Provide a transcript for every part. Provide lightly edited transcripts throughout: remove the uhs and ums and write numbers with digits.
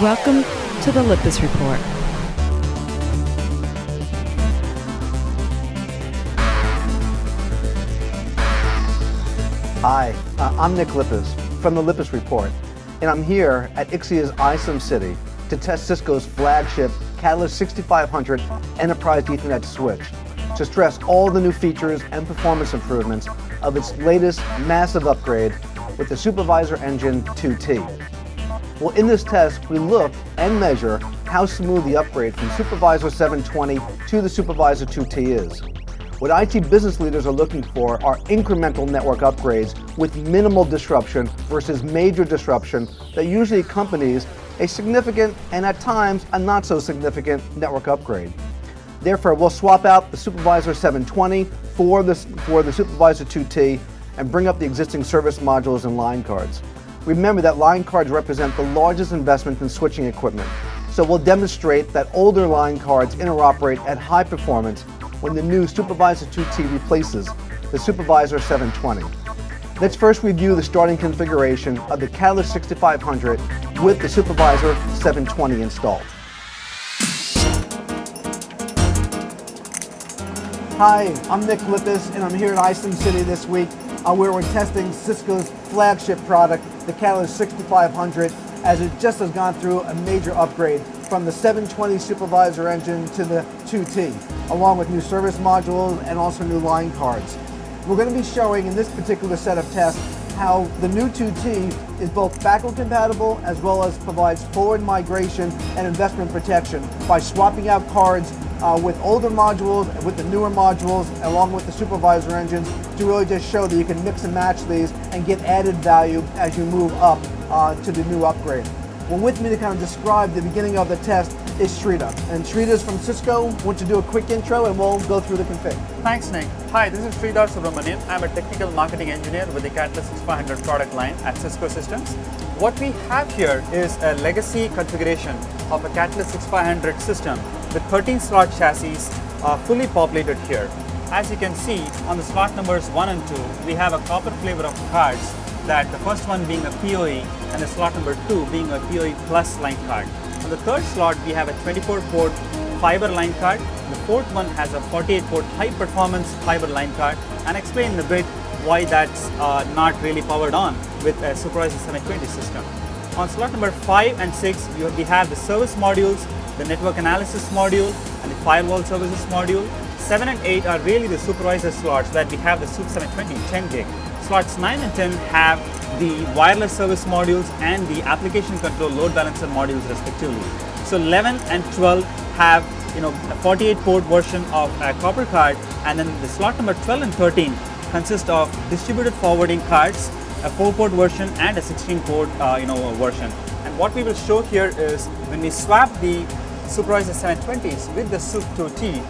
Welcome to the Lippis Report. Hi, I'm Nick Lippis from the Lippis Report, and I'm here at Ixia's iSum City to test Cisco's flagship Catalyst 6500 Enterprise Ethernet switch to stress all the new features and performance improvements of its latest massive upgrade with the Supervisor Engine 2T. Well, in this test, we look and measure how smooth the upgrade from Supervisor 720 to the Supervisor 2T is. What IT business leaders are looking for are incremental network upgrades with minimal disruption versus major disruption that usually accompanies a significant and at times a not so significant network upgrade. Therefore, we'll swap out the Supervisor 720 for the Supervisor 2T and bring up the existing service modules and line cards. Remember that line cards represent the largest investment in switching equipment, so we'll demonstrate that older line cards interoperate at high performance when the new Supervisor 2T replaces the Supervisor 720. Let's first review the starting configuration of the Catalyst 6500 with the Supervisor 720 installed. Hi, I'm Nick Lippis, and I'm here at iSum City this week where we're testing Cisco's flagship product, the Catalyst 6500, as it just has gone through a major upgrade from the 720 Supervisor Engine to the 2T, along with new service modules and also new line cards. We're going to be showing in this particular set of tests how the new 2T is both backward compatible as well as provides forward migration and investment protection by swapping out cards with older modules and with the newer modules along with the Supervisor engines to really just show that you can mix and match these and get added value as you move up to the new upgrade. Well, with me to kind of describe the beginning of the test is Sridhar. And Sridhar's from Cisco. Why don't you do a quick intro and we'll go through the config. Thanks, Nick. Hi, this is Sridhar Subramanian. I'm a technical marketing engineer with the Catalyst 6500 product line at Cisco Systems. What we have here is a legacy configuration of a Catalyst 6500 system with 13 slot chassis fully populated here. As you can see, on the slot numbers 1 and 2, we have a copper flavor of cards, that the first one being a PoE and the slot number 2 being a PoE plus line card. On the third slot, we have a 24-port fiber line card. The fourth one has a 48-port high-performance fiber line card, and explain in a bit why that's not really powered on with a Supervisor 720 system. On slot number 5 and 6, we have the service modules, the network analysis module, and the firewall services module. 7 and 8 are really the supervisor slots that we have the Sup720 10 gig. Slots 9 and 10 have the wireless service modules and the application control load balancer modules respectively. So 11 and 12 have a 48-port version of a copper card, and then the slot number 12 and 13 consist of distributed forwarding cards, a 4-port version and a 16-port version. And what we will show here is when we swap the Supervisor 720s with the Sup2T,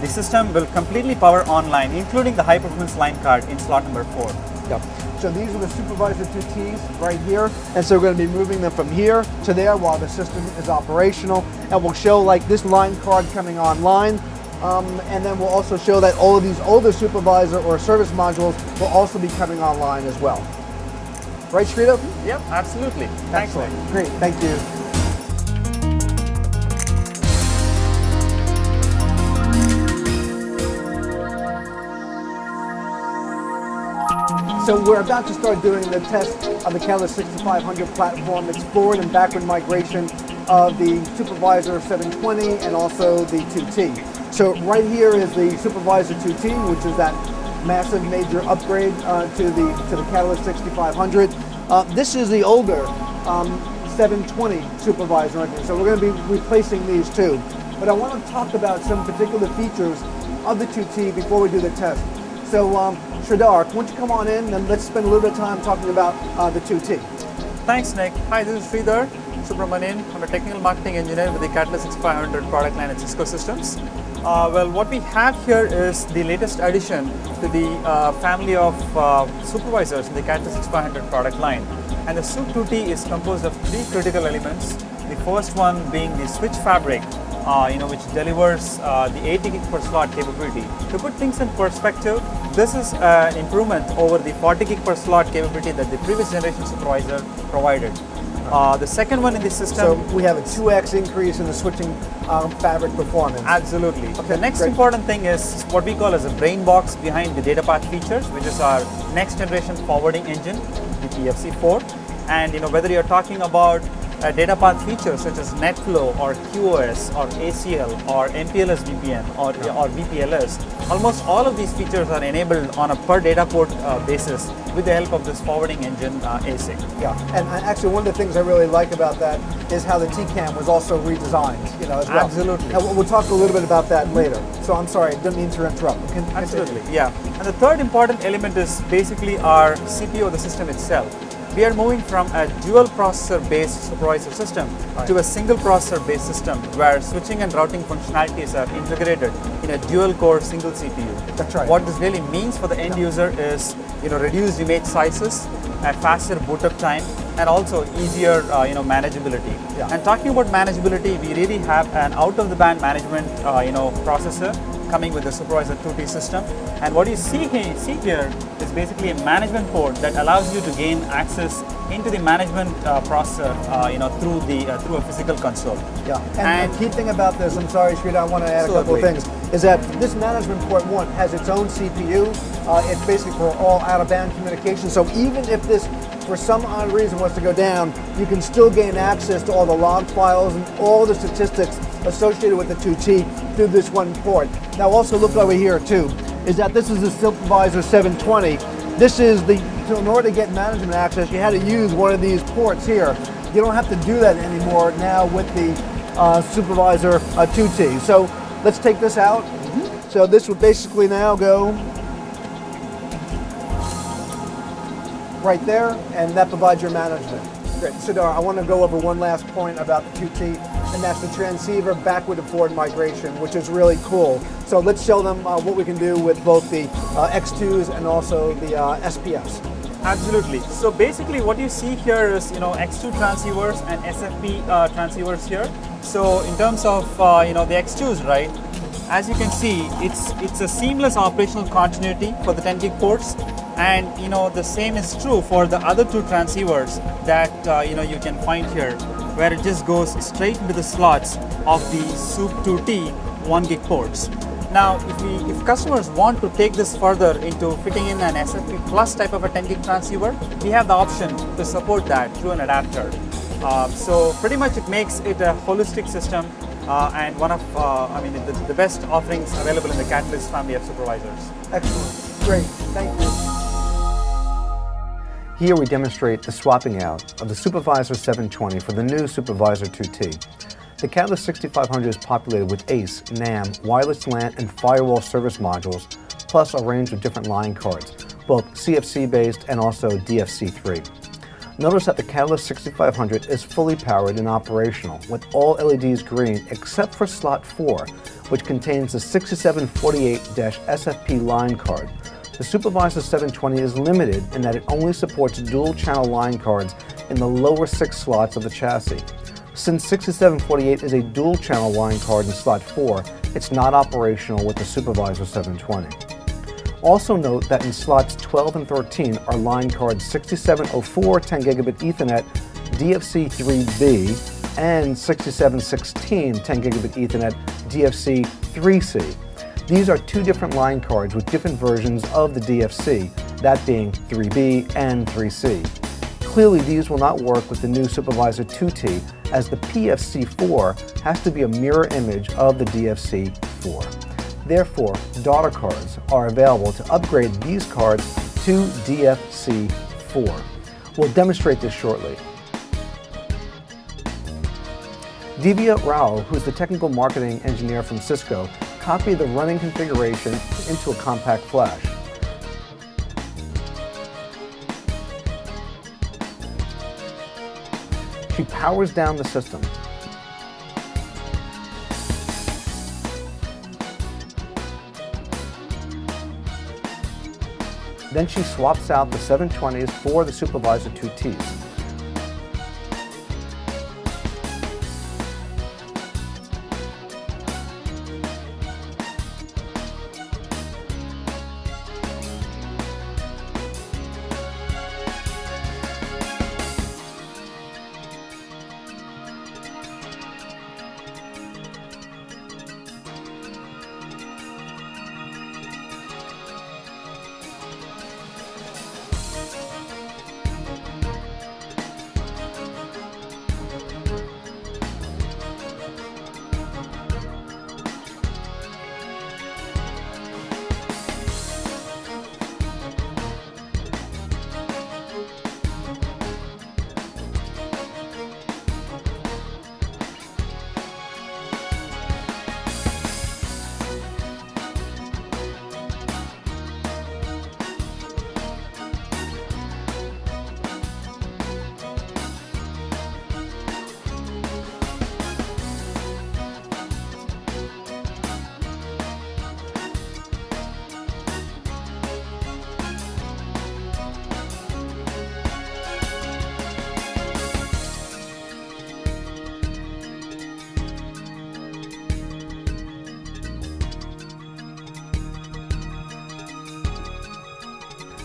the system will completely power online, including the high-performance line card in slot number 4. Yep. So these are the Supervisor 2Ts right here, and so we're going to be moving them from here to there while the system is operational, and we'll show like this line card coming online, and then we'll also show that all of these older Supervisor or service modules will also be coming online as well. Right, Sridhar? Yep, absolutely. Thanks, Nick. Great, thank you. So we're about to start doing the test of the Catalyst 6500 platform. It's forward and backward migration of the Supervisor 720 and also the 2T. So right here is the Supervisor 2T, which is that massive major upgrade to the Catalyst 6500. This is the older 720 Supervisor engine. So we're going to be replacing these two. But I want to talk about some particular features of the 2T before we do the test. So Sridhar, why don't you come on in and let's spend a little bit of time talking about the 2T. Thanks, Nick. Hi, this is Sridhar Subramanian. I'm a technical marketing engineer with the Catalyst 6500 product line at Cisco Systems. Well, what we have here is the latest addition to the family of supervisors in the Catalyst 6500 product line. And the Sup2T is composed of 3 critical elements. The first one being the switch fabric, which delivers the 80 gig per slot capability. To put things in perspective, this is an improvement over the 40 gig per slot capability that the previous generation supervisor provided. The second one in the system. So we have a 2x increase in the switching fabric performance. Absolutely. Okay, The next great. important thing is what we call as a brain box behind the data path features, which is our next generation forwarding engine, the PFC4. And whether you're talking about data path features such as NetFlow or QoS or ACL or MPLS VPN or VPLS, almost all of these features are enabled on a per data port basis with the help of this forwarding engine ASIC. Yeah, and actually one of the things I really like about that is how the TCAM was also redesigned, as well. Absolutely. And we'll talk a little bit about that later. So I'm sorry, I didn't mean to interrupt. Absolutely, yeah. And the third important element is basically our CPU of the system itself. We are moving from a dual processor based supervisor system to a single processor based system where switching and routing functionalities are integrated in a dual core single CPU. That's right. What this really means for the end user is reduced image sizes, a faster boot up time, and also easier manageability. Yeah. And talking about manageability, we really have an out of the band management processor coming with the Sup2T system. And what you see here is basically a management port that allows you to gain access into the management processor, through a physical console. Yeah, and the key thing about this, I'm sorry, Sridhar, I want to add a couple of things, is that this management port one has its own CPU. It's basically for all out-of-band communication. So even if this, for some odd reason, was to go down, you can still gain access to all the log files and all the statistics associated with the 2T through this one port. Now also look over here too, is that this is the Sup720. This is so in order to get management access, you had to use one of these ports here. You don't have to do that anymore now with the Supervisor 2T. So let's take this out. So this would basically now go right there, and that provides your management. Great. Sridhar, I want to go over one last point about the 2T, and that's the transceiver backward and forward migration, which is really cool. So let's show them what we can do with both the X2s and also the SPS. Absolutely. So basically what you see here is X2 transceivers and SFP transceivers here. So in terms of the X2s, right, as you can see, it's a seamless operational continuity for the 10 gig ports. And the same is true for the other two transceivers that you can find here, where it just goes straight into the slots of the Sup2T 1 gig ports. Now, if customers want to take this further into fitting in an SFP plus type of a 10 gig transceiver, we have the option to support that through an adapter. So pretty much it makes it a holistic system and one of the best offerings available in the Catalyst family of supervisors. Excellent. Great. Thank you. Here we demonstrate the swapping out of the Supervisor 720 for the new Supervisor 2T. The Catalyst 6500 is populated with ACE, NAM, wireless LAN, and firewall service modules, plus a range of different line cards, both CFC-based and also DFC3. Notice that the Catalyst 6500 is fully powered and operational, with all LEDs green except for slot 4, which contains the 6748-SFP line card. The Supervisor 720 is limited in that it only supports dual-channel line cards in the lower 6 slots of the chassis. Since 6748 is a dual-channel line card in slot 4, it's not operational with the Supervisor 720. Also note that in slots 12 and 13 are line cards 6704 10 gigabit Ethernet DFC3B and 6716 10 gigabit Ethernet DFC3C. These are two different line cards with different versions of the DFC, that being 3B and 3C. Clearly these will not work with the new Supervisor 2T, as the PFC4 has to be a mirror image of the DFC4. Therefore, daughter cards are available to upgrade these cards to DFC4. We'll demonstrate this shortly. Divya Rao, who's the technical marketing engineer from Cisco, copied the running configuration into a compact flash. She powers down the system. Then she swaps out the 720s for the Supervisor 2Ts.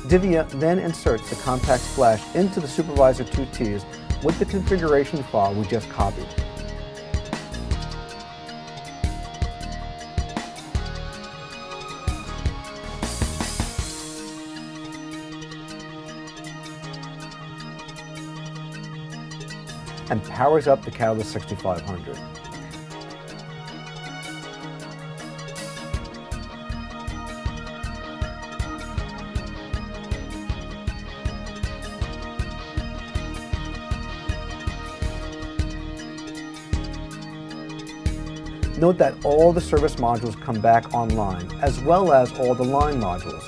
Divya then inserts the contact flash into the Supervisor 2Ts with the configuration file we just copied. And powers up the Catalyst 6500. Note that all the service modules come back online, as well as all the line modules.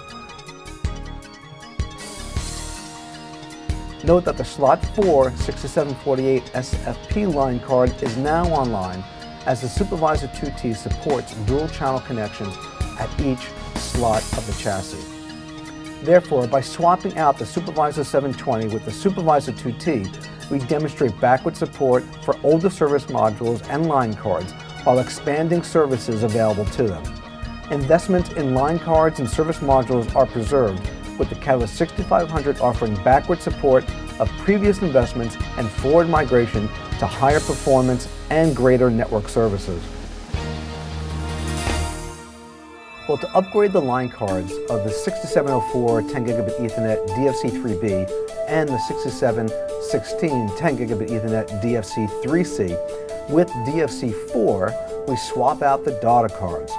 Note that the slot 4 6748 SFP line card is now online, as the Supervisor 2T supports dual channel connections at each slot of the chassis. Therefore, by swapping out the Supervisor 720 with the Supervisor 2T, we demonstrate backward support for older service modules and line cards while expanding services available to them. Investments in line cards and service modules are preserved, with the Catalyst 6500 offering backward support of previous investments and forward migration to higher performance and greater network services. Well, to upgrade the line cards of the 6704 10 gigabit Ethernet DFC3B and the 6716 10 gigabit Ethernet DFC3C, with DFC4, we swap out the data cards.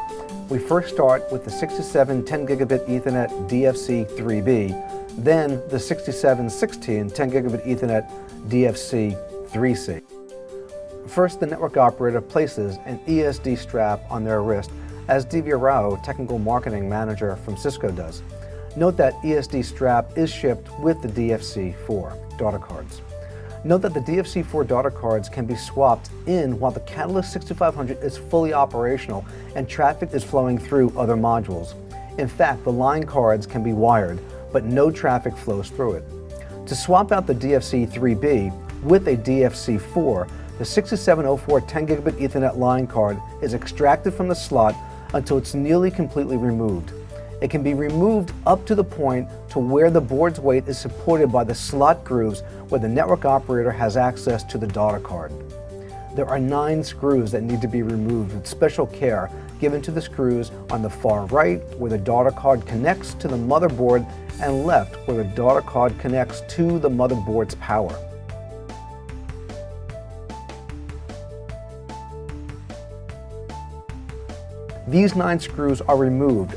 We first start with the 67 10 gigabit Ethernet DFC3B, then the 6716 10 gigabit Ethernet DFC3C. First, the network operator places an ESD strap on their wrist, as Divya Rao, Technical Marketing Manager from Cisco, does. Note that ESD strap is shipped with the DFC4 data cards. Note that the DFC4 data cards can be swapped in while the Catalyst 6500 is fully operational and traffic is flowing through other modules. In fact, the line cards can be wired, but no traffic flows through it. To swap out the DFC3B with a DFC4, the 6704 10 gigabit Ethernet line card is extracted from the slot until it's nearly completely removed. It can be removed up to the point to where the board's weight is supported by the slot grooves where the network operator has access to the data card. There are 9 screws that need to be removed with special care given to the screws on the far right where the data card connects to the motherboard and left where the data card connects to the motherboard's power. These 9 screws are removed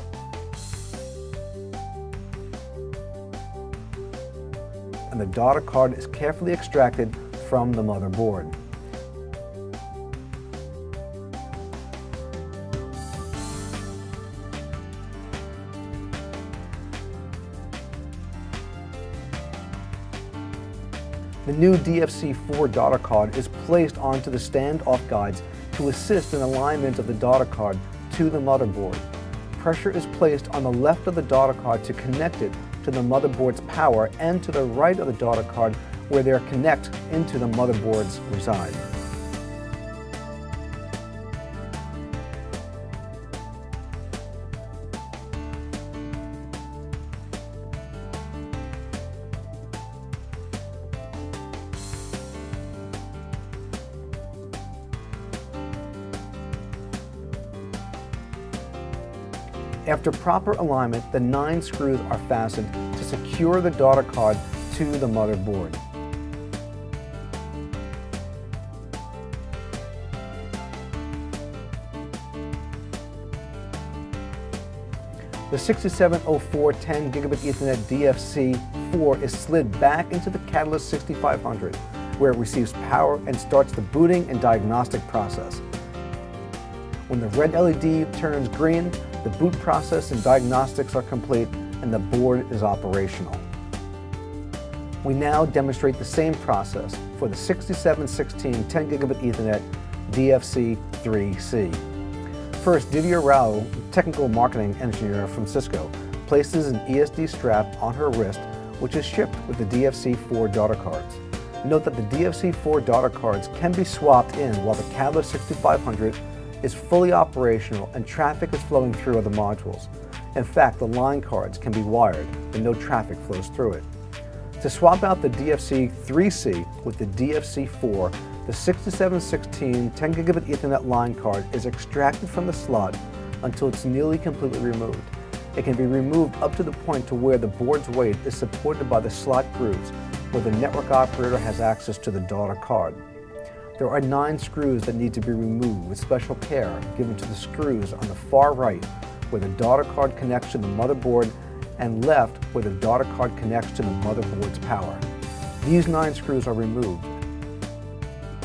and the data card is carefully extracted from the motherboard. The new DFC4 data card is placed onto the standoff guides to assist in alignment of the data card to the motherboard. Pressure is placed on the left of the data card to connect it to the motherboard's power and to the right of the data card where their connect into the motherboards reside. After proper alignment, the 9 screws are fastened to secure the data card to the motherboard. The 6704 10 gigabit Ethernet DFC4 is slid back into the Catalyst 6500, where it receives power and starts the booting and diagnostic process. When the red LED turns green, the boot process and diagnostics are complete and the board is operational. We now demonstrate the same process for the 6716 10 gigabit Ethernet DFC3C. First, Divya Rao, Technical Marketing Engineer from Cisco, places an ESD strap on her wrist, which is shipped with the DFC4 data cards. Note that the DFC4 data cards can be swapped in while the Catalyst 6500 is fully operational and traffic is flowing through other modules. In fact, the line cards can be wired and no traffic flows through it. To swap out the DFC 3C with the DFC 4, the 6716 10 gigabit Ethernet line card is extracted from the slot until it's nearly completely removed. It can be removed up to the point to where the board's weight is supported by the slot grooves, where the network operator has access to the daughter card. There are 9 screws that need to be removed with special care given to the screws on the far right, where the daughter card connects to the motherboard, and left where the daughter card connects to the motherboard's power. These 9 screws are removed,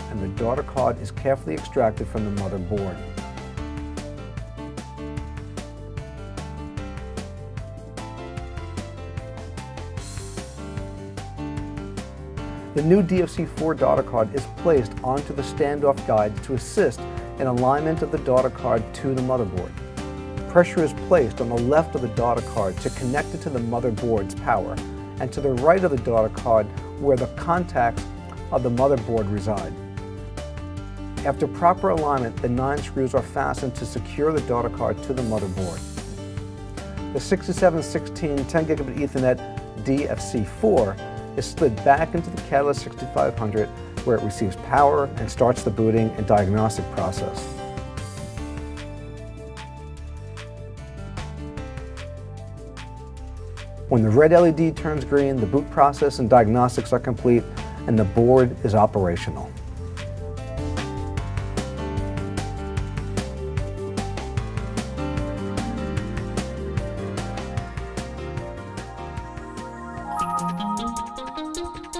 and the daughter card is carefully extracted from the motherboard. The new DFC4 daughter card is placed onto the standoff guides to assist in alignment of the daughter card to the motherboard. Pressure is placed on the left of the daughter card to connect it to the motherboard's power, and to the right of the daughter card where the contacts of the motherboard reside. After proper alignment, the 9 screws are fastened to secure the daughter card to the motherboard. The 6716 10 gigabit Ethernet DFC4 is slid back into the Catalyst 6500 where it receives power and starts the booting and diagnostic process. When the red LED turns green, the boot process and diagnostics are complete and the board is operational.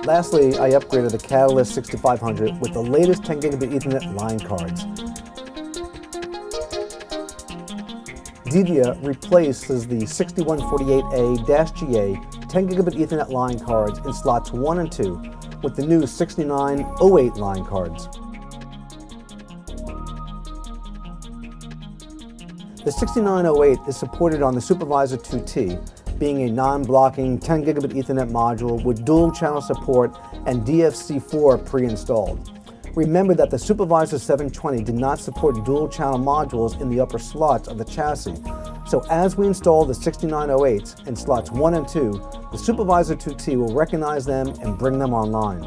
Lastly, I upgraded the Catalyst 6500 with the latest 10 gigabit Ethernet line cards. Devia replaces the 6148A-GA 10 gigabit Ethernet line cards in slots 1 and 2 with the new 6908 line cards. The 6908 is supported on the Sup2T, being a non-blocking 10 gigabit Ethernet module with dual channel support and DFC4 pre-installed. Remember that the Sup720 did not support dual channel modules in the upper slots of the chassis. So as we install the 6908s in slots 1 and 2, the Sup2T will recognize them and bring them online.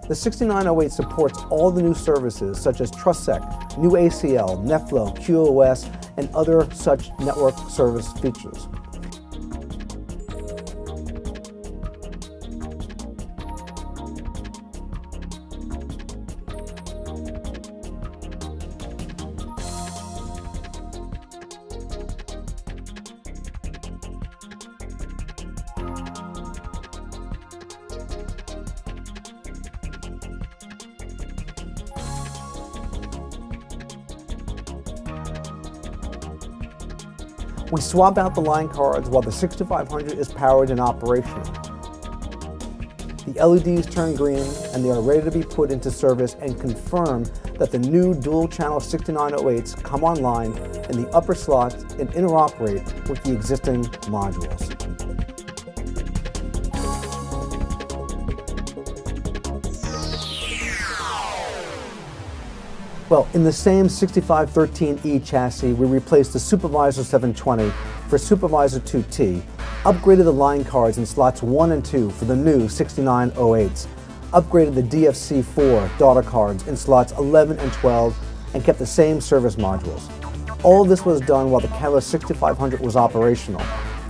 The 6908 supports all the new services such as TrustSec, new ACL, NetFlow, QoS, and other such network service features. We swap out the line cards while the 6500 is powered and operational. The LEDs turn green and they are ready to be put into service and confirm that the new dual channel 6908s come online in the upper slots and interoperate with the existing modules. Well, in the same 6513E chassis, we replaced the Sup720 for Sup2T, upgraded the line cards in slots 1 and 2 for the new 6908s, upgraded the DFC4 daughter cards in slots 11 and 12, and kept the same service modules. All of this was done while the Catalyst 6500 was operational.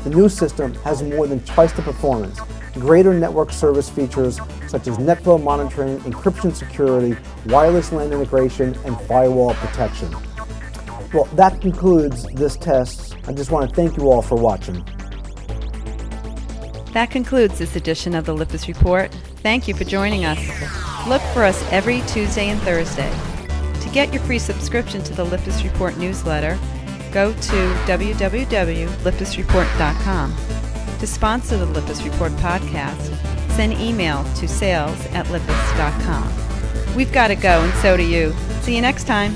The new system has more than twice the performance, greater network service features such as NetFlow monitoring, encryption security, wireless LAN integration, and firewall protection. Well, that concludes this test. I just want to thank you all for watching. That concludes this edition of the Lippis Report. Thank you for joining us. Look for us every Tuesday and Thursday. To get your free subscription to the Lippis Report newsletter, go to www.lippisreport.com. To sponsor the Lippis Report podcast, send email to sales@lippis.com. We've got to go, and so do you. See you next time.